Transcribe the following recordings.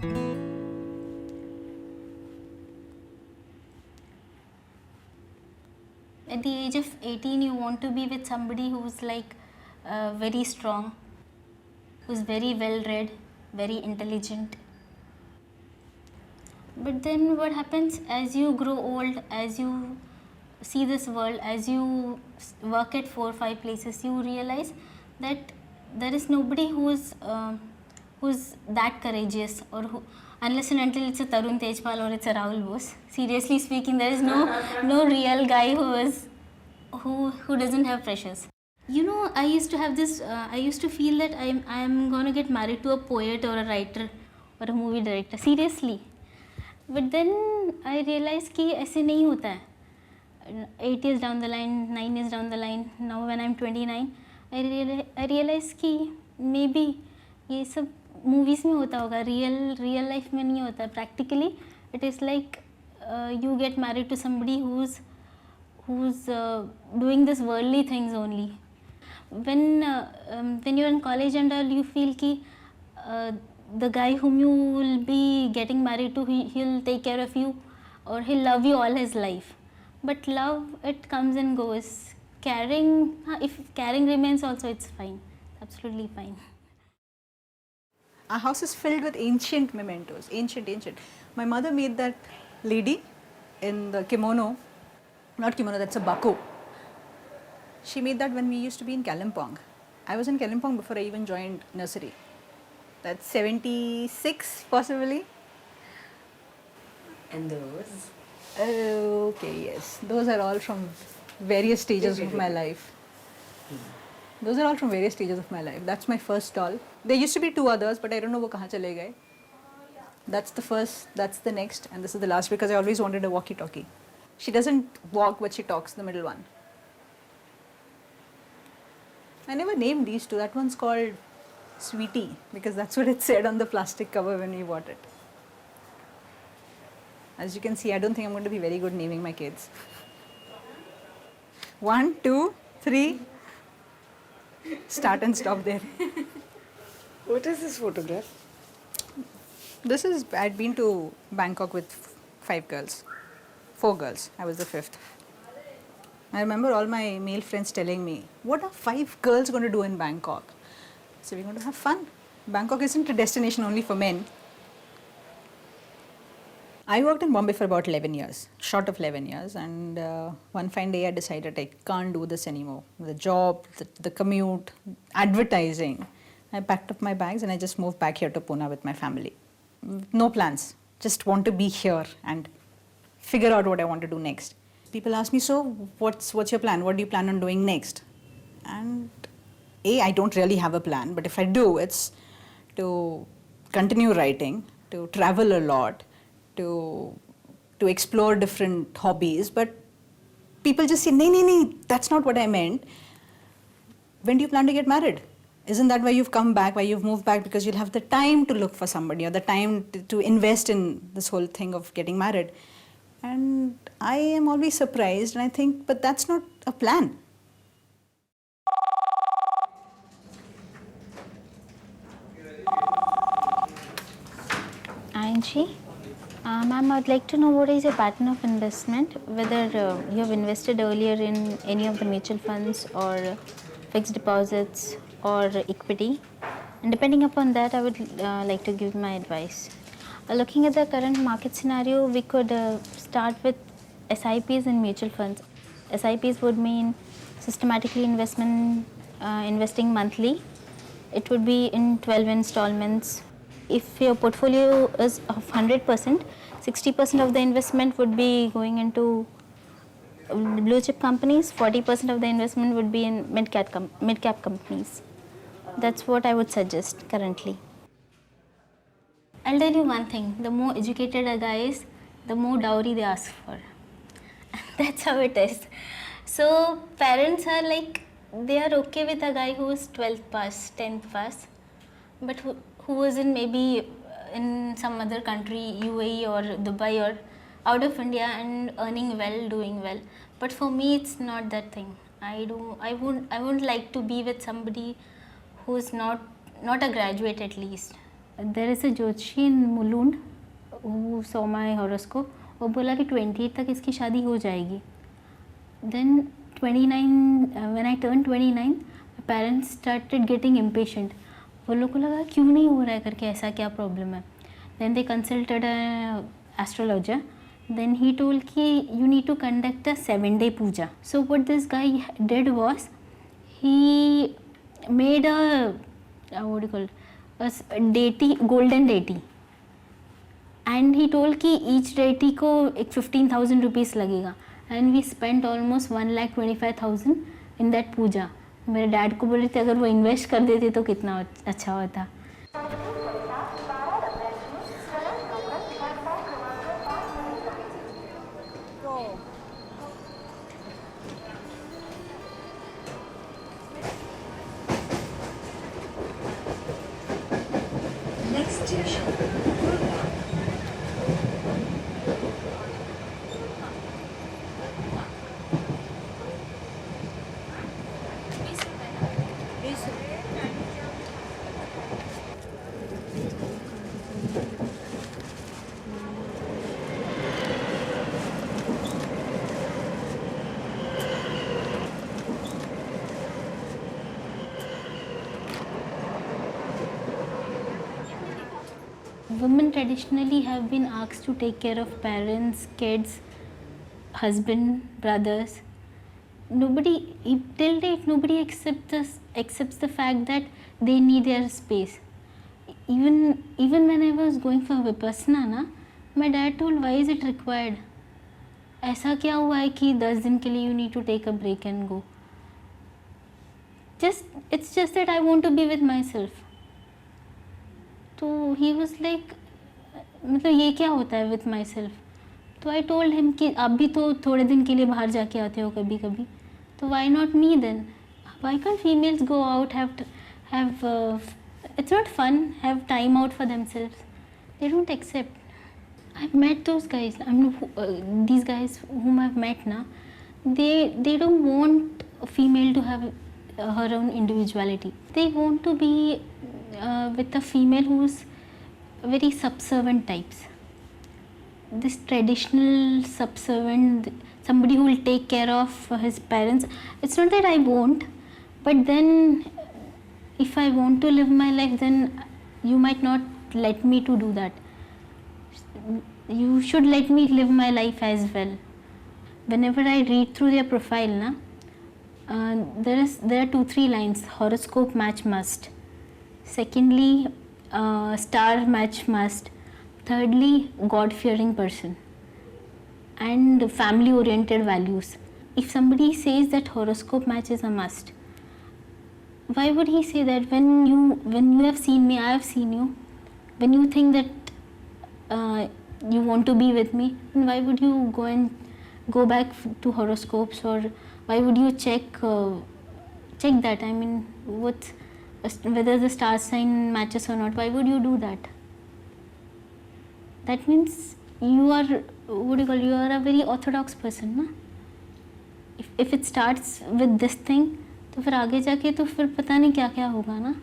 At the age of 18, you want to be with somebody who's like very strong, who's very well read, very intelligent. But then what happens as you grow old, as you see this world, as you work at 4 or 5 places, you realize that there is nobody who's that courageous, or who, unless and until it's a Tarun Tejpal or it's a Rahul Bose. Seriously speaking, there is no real guy who doesn't have pressures. You know, I used to have this. I used to feel that I'm gonna get married to a poet or a writer or a movie director. Seriously. But then I realized कि ऐसे नहीं होता है. 8 years down the line, 9 years down the line, now when I'm 29, I realized कि maybe ये सब movies में होता होगा, real life में नहीं होता. Practically, it is like you get married to somebody who's doing this worldly things only. When you're in college and all, you feel कि the guy whom you will be getting married to, he'll take care of you, or he'll love you all his life. But love, it comes and goes. Caring, if caring remains also, it's fine, absolutely fine. Our house is filled with ancient mementos, ancient. My mother made that lady in the kimono, not kimono, that's a bako. She made that when we used to be in Kalimpong. I was in Kalimpong before I even joined nursery. That's 76 possibly. And those? Okay, yes. Those are all from various stages of my life. Those are all from various stages of my life. That's my first stall. There used to be 2 others, but I don't know wo kahan chale gaye. That's the first, that's the next, and this is the last, because I always wanted a walkie-talkie. She doesn't walk, but she talks, the middle one. I never named these 2. That one's called Sweetie, because that's what it said on the plastic cover when we bought it. As you can see, I don't think I'm going to be very good naming my kids. 1, 2, 3. Start and stop there. What is this photograph? This is, I'd been to Bangkok with 5 girls. 4 girls. I was the 5th. I remember all my male friends telling me, what are 5 girls going to do in Bangkok? So we're going to have fun. Bangkok isn't a destination only for men. I worked in Bombay for about 11 years, short of 11 years, and one fine day I decided I can't do this anymore. The job, the commute, advertising. I packed up my bags and I just moved back here to Pune with my family. No plans, just want to be here and figure out what I want to do next. People ask me, so what's your plan? What do you plan on doing next? And I don't really have a plan, but if I do, it's to continue writing, to travel a lot, to explore different hobbies. But people just say, nee, that's not what I meant. When do you plan to get married? Isn't that why you've come back, why you've moved back? Because you'll have the time to look for somebody, or the time to invest in this whole thing of getting married. And I am always surprised, and I think, but that's not a plan. Anji, ma'am, I'd like to know what is your pattern of investment, whether you have invested earlier in any of the mutual funds or fixed deposits or equity, and depending upon that, I would like to give my advice. Looking at the current market scenario, we could start with SIPs and mutual funds. SIPs would mean systematically investing monthly. It would be in 12 installments. If your portfolio is of 100%, 60% of the investment would be going into blue chip companies, 40% of the investment would be in mid-cap companies. That's what I would suggest currently. I'll tell you one thing, the more educated a guy is, the more dowry they ask for. That's how it is. So parents are like, they are okay with a guy who is 12th pass, 10th pass, but who is in maybe in some other country, UAE or Dubai or out of India and earning well, doing well. But for me, it's not that thing. I wouldn't like to be with somebody who is not a graduate at least. There is a Joshi in Mulund who saw my horoscope. वो बोला कि 28 तक इसकी शादी हो जाएगी. Then 29, when I turned 29, my parents started getting impatient. वो लोग को लगा क्यों नहीं हो रहा है करके, ऐसा क्या प्रॉब्लम है. Then they consulted an astrologer. Then he told कि you need to conduct a 7-day puja. So what this guy did was he made a what do you call it, a deity, golden deity. And he told कि each deity को एक 15,000 rupees लगेगा. And we spent almost 1,25,000 in that puja. मेरे dad को बोले थे अगर वो इन्वेस्ट कर देते तो कितना अच्छा होता. Next station, Women traditionally have been asked to take care of parents, kids, husband, brothers. Nobody, till date, nobody accepts the fact that they need their space. Even when I was going for Vipassana, na, my dad told, why is it required? ऐसा क्या हुआ है कि 10 दिन के लिए you need to take a break and go? It's just that I want to be with myself. तो he was like मतलब ये क्या होता है विथ माई सेल्फ. तो आई टोल्ड हिम कि आप भी तो थोड़े दिन के लिए बाहर जाके आते हो कभी कभी, तो why not me then. Why can't females go out, have it's not fun, have time out for themselves. They don't accept. I met those guys, these guys whom I've met na, they don't want a female to have her own individuality. They want to be with a female who's very subservient types. This traditional subservient, somebody who will take care of his parents. It's not that I won't, but then if I want to live my life, then you might not let me to do that. You should let me live my life as well. Whenever I read through their profile, na, there are 2-3 lines. Horoscope match must. Secondly, star match must. Thirdly, God-fearing person. And family-oriented values. If somebody says that horoscope match is a must, why would he say that when you have seen me, I have seen you? When you think that you want to be with me, then why would you go back to horoscopes, or why would you check that? I mean, whether the star sign matches or not, why would you do that? That means you are, you are a very orthodox person, na? If it starts with this thing, तो फिर आगे जाके तो फिर पता नहीं क्या क्या होगा ना.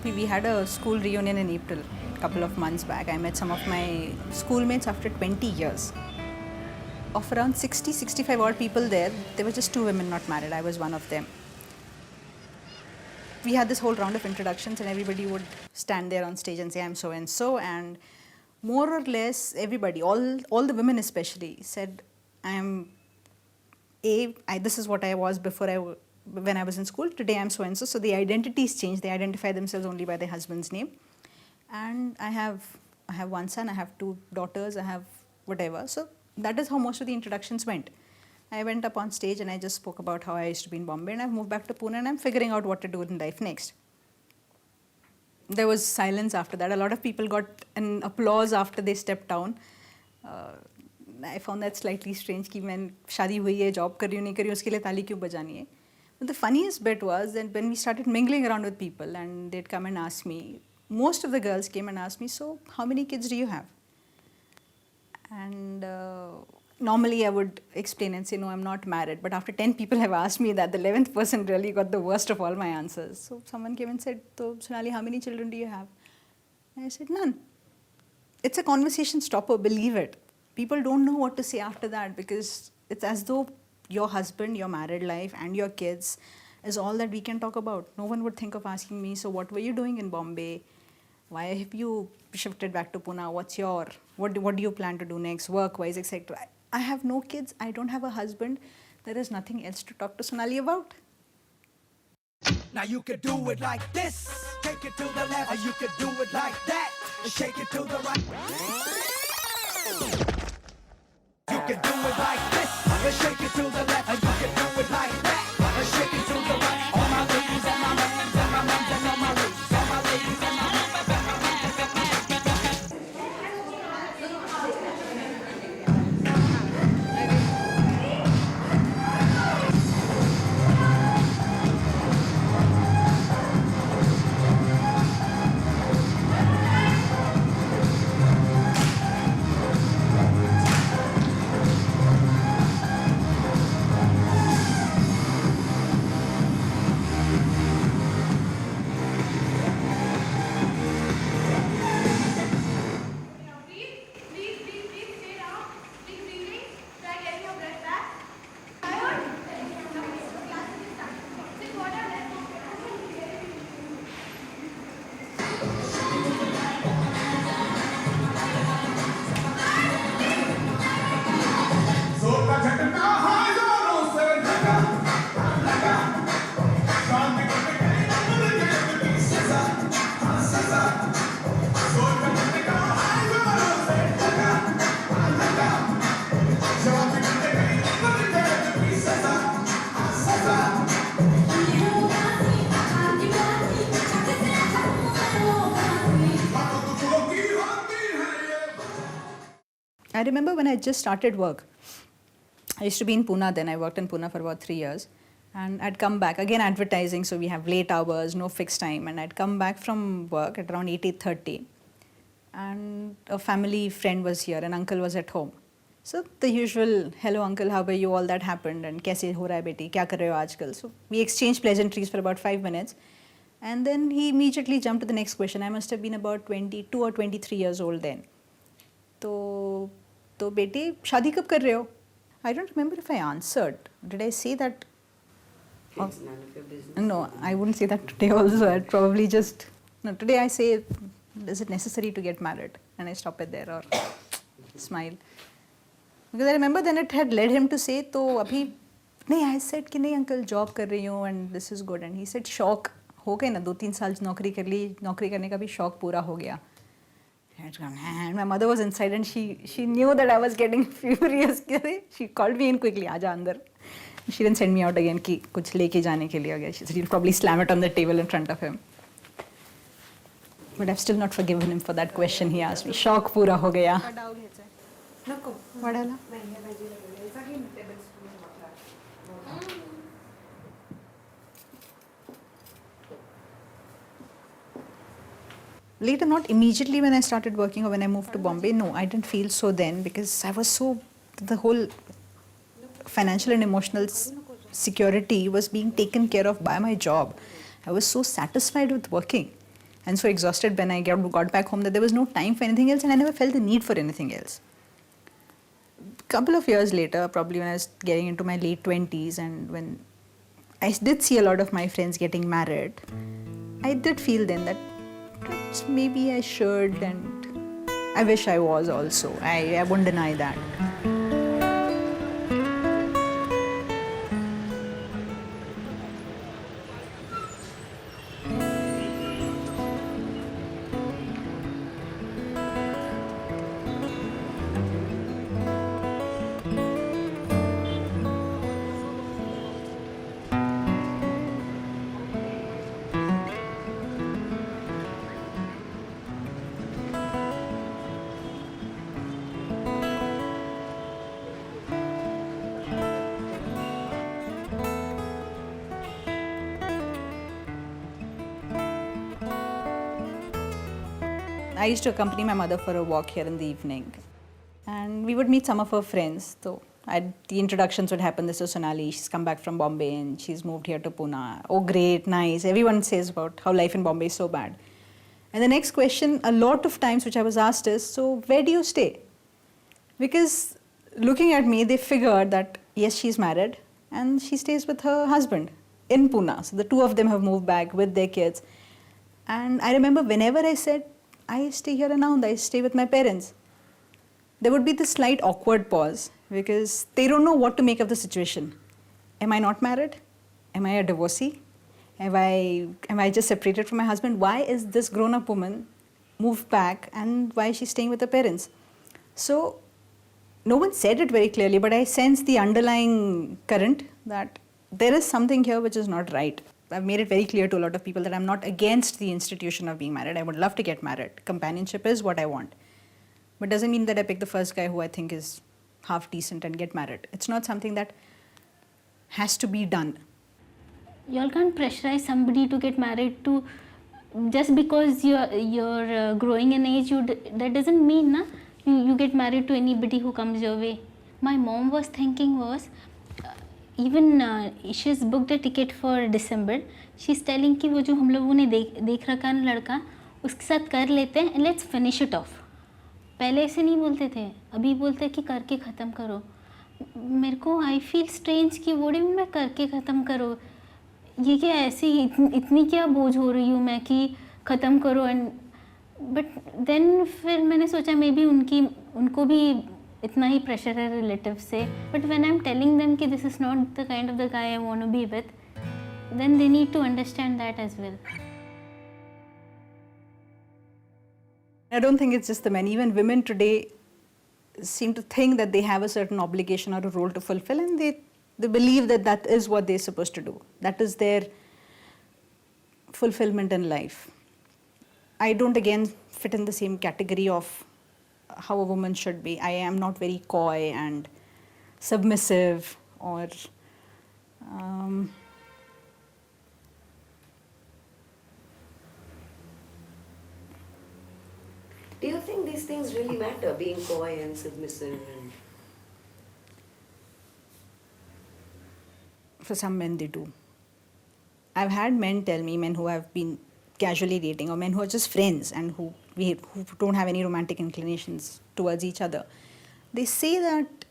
We had a school reunion in April, a couple of months back. I met some of my schoolmates after 20 years. Of around 60-65 odd people there were just 2 women not married. I was one of them. We had this whole round of introductions, and everybody would stand there on stage and say, I'm so and so, and more or less everybody, all the women especially, said, this is what I was before when I was in school. Today I'm so and so. So the identities change. They identify themselves only by their husband's name. And I have one son, I have 2 daughters, I have whatever. So that is how most of the introductions went. I went up on stage and I just spoke about how I used to be in Bombay, and I've moved back to Pune and I'm figuring out what to do in life next. There was silence after that. A lot of people got an applause after they stepped down. I found that slightly strange कि मैं शादी हुई है, job कर रही हूँ, नहीं कर रही हूँ, उसके लिए ताली क्यों बजानी है. But the funniest bit was that when we started mingling around with people and they'd come and ask me, most of the girls came and asked me, so how many kids do you have? And normally I would explain and say, no, I'm not married. But after 10 people have asked me that, the 11th person really got the worst of all my answers. So someone came and said, so Sonali, how many children do you have? And I said, none. It's a conversation stopper, believe it. People don't know what to say after that because it's as though your husband, your married life, and your kids is all that we can talk about. No one would think of asking me, so what were you doing in Bombay? Why have you shifted back to Pune? What do you plan to do next, work-wise, etc.? I have no kids. I don't have a husband. There is nothing else to talk to Sonali about. Now you could do it like this, take it to the left, or you could do it like that, and shake it to the right. You could do it like this, and shake it to the left, or you could do it like that, and shake it to the right. All my ladies and my men and my men and all my ladies, all my ladies and my men. I remember when I just started work. I used to be in Pune then. I worked in Pune for about 3 years. And I'd come back, again advertising, so we have late hours, no fixed time. And I'd come back from work at around 8:30. And a family friend was here, an uncle was at home. So the usual, hello uncle, how are you, all that happened. And kaise ho raha hai beti, kya kar rahe ho aajkal? So we exchanged pleasantries for about 5 minutes. And then he immediately jumped to the next question. I must have been about 22 or 23 years old then. तो बेटे शादी कब कर रहे हो? I don't remember if I answered. Did I say that? It's none of your business. No, I wouldn't say that today also. I'd probably just... No, today I say, is it necessary to get married? And I stop it there or smile. Because I remember then it had led him to say, तो अभी नहीं, I said कि नहीं uncle job कर रही हूँ and this is good. And he said शौक हो गए ना, 2-3 साल नौकरी कर ली, नौकरी करने का भी शौक पूरा हो गया. And my mother was inside and she knew that I was getting furious. She called me in quickly, आजा अंदर. She didn't send me out again कि कुछ लेके जाने के लिए. She said, you'll probably slam it on the table in front of him. But I've still not forgiven him for that question he asked me. शौक पूरा हो गया. नको. वाढायला? नाही, या भाजी लागली. याचा की tablespoon मोठा. Later, not immediately when I started working or when I moved to Bombay, no, I didn't feel so then because I was so, the whole financial and emotional security was being taken care of by my job. I was so satisfied with working and so exhausted when I got back home that there was no time for anything else and I never felt the need for anything else. A couple of years later, probably when I was getting into my late 20s and when I did see a lot of my friends getting married, I did feel then that maybe I should, and I wish I was also. I won't deny that. I used to accompany my mother for a walk here in the evening. and we would meet some of her friends. So the introductions would happen. This is Sonali. She's come back from Bombay and she's moved here to Pune. Oh, great, nice. Everyone says about how life in Bombay is so bad. And the next question, a lot of times, which I was asked is, so where do you stay? Because looking at me, they figured that yes, she's married and she stays with her husband in Pune. So the two of them have moved back with their kids. And I remember whenever I said, I stay here in Aound, I stay with my parents, there would be this slight awkward pause because they don't know what to make of the situation. Am I not married? Am I a divorcee? Am I just separated from my husband? Why is this grown-up woman moved back and why is she staying with her parents? So no one said it very clearly, but I sensed the underlying current that there is something here which is not right. I've made it very clear to a lot of people that I'm not against the institution of being married. I would love to get married. Companionship is what I want. But doesn't mean that I pick the first guy who I think is half decent and get married. It's not something that has to be done. Y'all can't pressurize somebody to get married to just because you're growing in age. That doesn't mean you get married to anybody who comes your way. My mom was thinking even she's booked a ticket for December. She's telling कि वो जो हम लोगों ने देख रखा है ना लड़का, उसके साथ कर लेते हैं and let's finish it off. पहले ऐसे नहीं बोलते थे, अभी बोलते हैं कि करके ख़त्म करो. मेरे को I feel strange कि वो मैं करके ख़त्म करो. ये क्या ऐसी इतनी क्या बोझ हो रही हूँ मैं कि ख़त्म करो. एंड बट देन फिर मैंने सोचा मे बी उनको भी इतना ही प्रेशर है रिलेटिव से. But when I am telling them कि this is not the kind of the guy I want to be with, then they need to understand that as well. I don't think it's just the men. Even women today seem to think that they have a certain obligation or a role to fulfill, and they believe that that is what they're supposed to do. That is their fulfillment in life. I don't again fit in the same category of how a woman should be. I am not very coy and submissive or Do you think these things really matter, being coy and submissive? And for some men they do. I've had men tell me, men who have been casually dating or men who are just friends and who don't have any romantic inclinations towards each other, they say that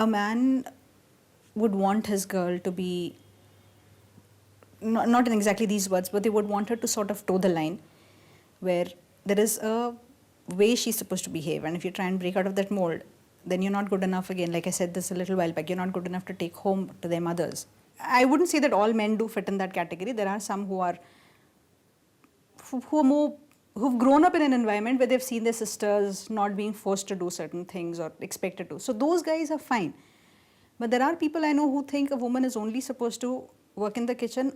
a man would want his girl to be, not in exactly these words, but they would want her to sort of toe the line where there is a way she's supposed to behave, and if you try and break out of that mold, then you're not good enough again. Like I said this a little while back, you're not good enough to take home to their mothers. I wouldn't say that all men do fit in that category. There are some who are more, who've grown up in an environment where they've seen their sisters not being forced to do certain things or expected to. So those guys are fine. But there are people I know who think a woman is only supposed to work in the kitchen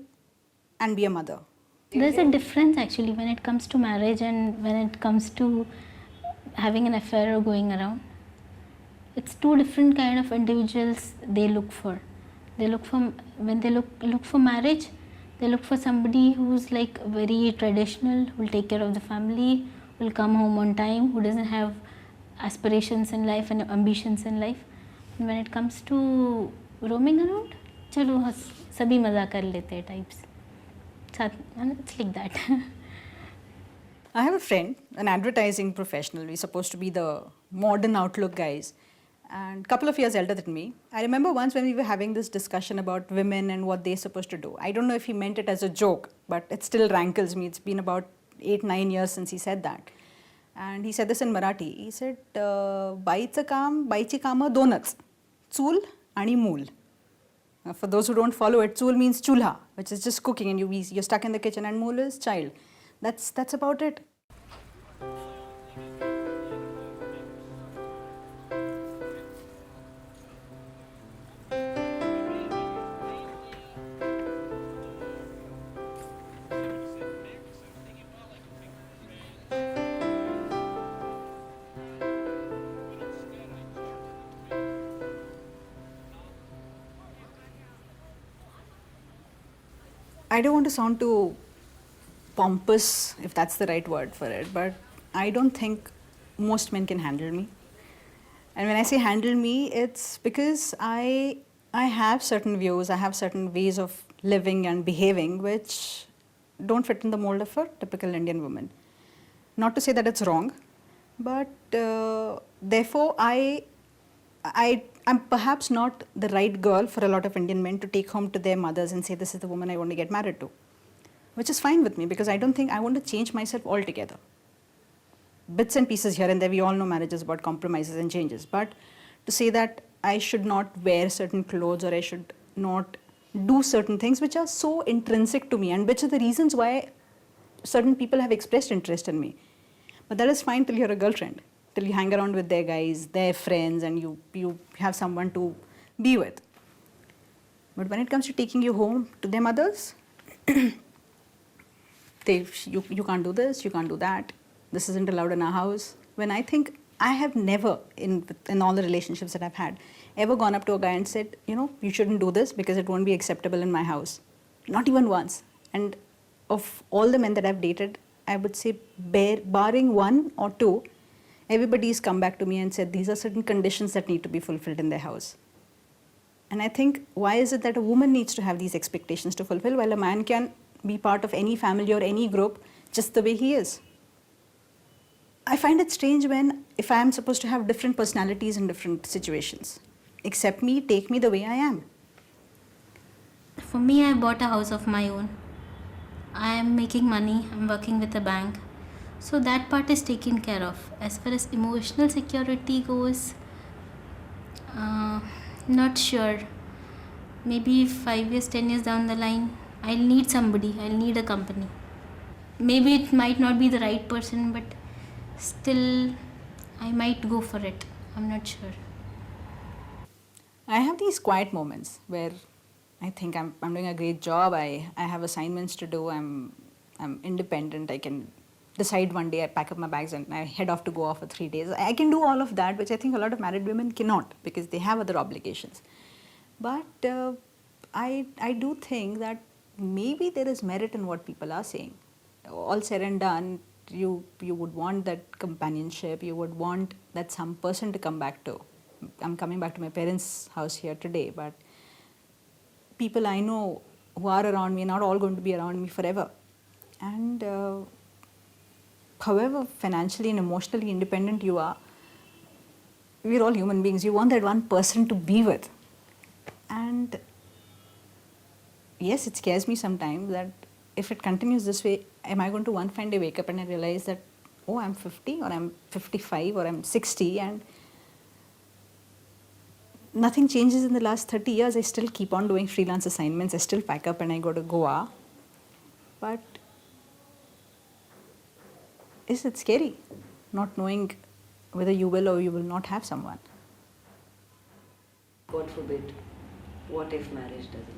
and be a mother. There's a difference actually when it comes to marriage and when it comes to having an affair or going around. It's two different kind of individuals they look for. They look for, when they look for marriage, they look for somebody who's like very traditional, who'll take care of the family, will come home on time, who doesn't have aspirations in life and ambitions in life. And when it comes to roaming around, चलो सभी मजा कर लेते हैं types. It's like that. I have a friend, an advertising professional. We're supposed to be the modern outlook guys. And a couple of years elder than me. I remember once when we were having this discussion about women and what they're supposed to do. I don't know if he meant it as a joke, but it still rankles me. It's been about 8-9 years since he said that. And he said this in Marathi. He said, बाईचं काम, बाईची कामं दोनच, चूल आणि मूल. For those who don't follow it, chul means chulha, which is just cooking, and you're stuck in the kitchen, and mool is child. That's about it. I don't want to sound too pompous, if that's the right word for it, but I don't think most men can handle me. And when I say handle me, it's because I have certain views, I have certain ways of living and behaving which don't fit in the mold of a typical Indian woman. Not to say that it's wrong, but therefore I'm perhaps not the right girl for a lot of Indian men to take home to their mothers and say, this is the woman I want to get married to. Which is fine with me because I don't think I want to change myself altogether. Bits and pieces here and there, we all know marriage is about compromises and changes. But to say that I should not wear certain clothes or I should not do certain things which are so intrinsic to me and which are the reasons why certain people have expressed interest in me. But that is fine till you're a girlfriend, till you hang around with their guys, their friends, and you have someone to be with. But when it comes to taking you home to their mothers, you can't do this, you can't do that, this isn't allowed in our house. When I think I have never, in all the relationships that I've had, ever gone up to a guy and said, you shouldn't do this because it won't be acceptable in my house. Not even once. And of all the men that I've dated, I would say barring one or two, everybody's come back to me and said these are certain conditions that need to be fulfilled in their house. And I think, why is it that a woman needs to have these expectations to fulfill while a man can be part of any family or any group just the way he is? I find it strange if I am supposed to have different personalities in different situations. Accept me, take me the way I am. For me, I bought a house of my own. I am making money, I'm working with a bank. So that part is taken care of. As far as emotional security goes, not sure. Maybe 5 years, 10 years down the line, I'll need somebody, I'll need a company. Maybe it might not be the right person, but still I might go for it. I'm not sure. I have these quiet moments where I think I'm doing a great job. I have assignments to do. I'm independent. I can decide one day I pack up my bags and I head off to go off for 3 days. I can do all of that, which I think a lot of married women cannot because they have other obligations. But I do think that maybe there is merit in what people are saying. All said and done, you would want that companionship. You would want that some person to come back to. I'm coming back to my parents' house here today, but people I know who are around me are not all going to be around me forever. And however financially and emotionally independent you are, we're all human beings. You want that one person to be with. And yes, it scares me sometimes that if it continues this way, am I going to one fine day wake up and I realize that, oh, I'm 50 or I'm 55 or I'm 60 and nothing changes in the last 30 years. I still keep on doing freelance assignments. I still pack up and I go to Goa. But is it scary not knowing whether you will or you will not have someone? God forbid, what if marriage doesn't happen?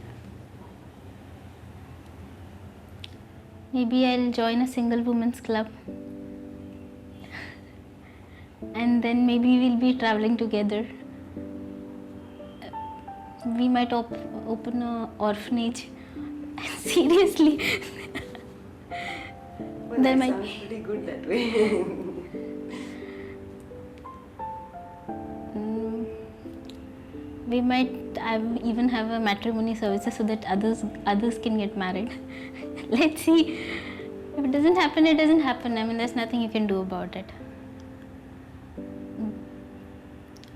Maybe I'll join a single women's club. And then maybe we'll be traveling together. We might open an orphanage. Seriously. Well, that sounds pretty good that way. We might even have a matrimony services so that others can get married. Let's see. If it doesn't happen, it doesn't happen. I mean, there's nothing you can do about it.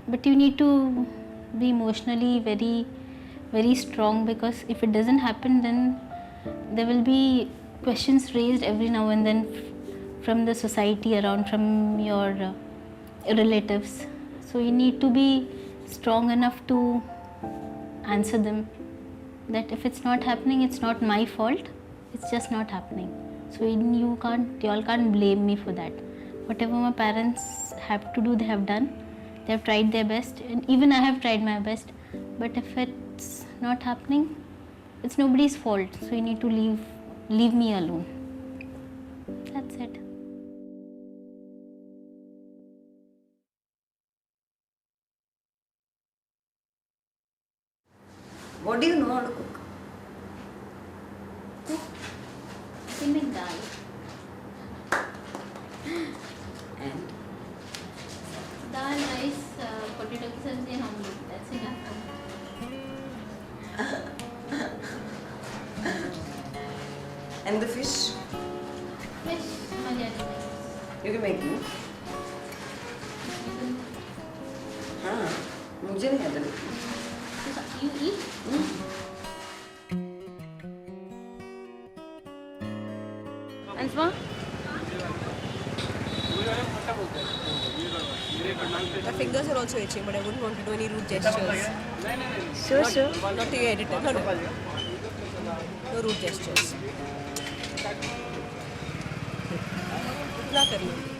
But you need to be emotionally very, very strong, because if it doesn't happen, then there will be questions raised every now and then from the society around, from your relatives. So you need to be strong enough to answer them, that if it's not happening, it's not my fault, it's just not happening. So you all can't blame me for that. Whatever my parents have to do, they have done. They have tried their best, and even I have tried my best. But if it's not happening, it's nobody's fault. So you need to leave me alone. That's it. What do you know how to cook? I can make dal. And And the fish? Fish, You can make me. हाँ, मुझे नहीं आता लेकिन. You eat? Ansma? My fingers are also itching, but I wouldn't want to do any rude gestures. Sure, not, sure. Not to your editor. No, no. No rude gestures. इतना कर लो.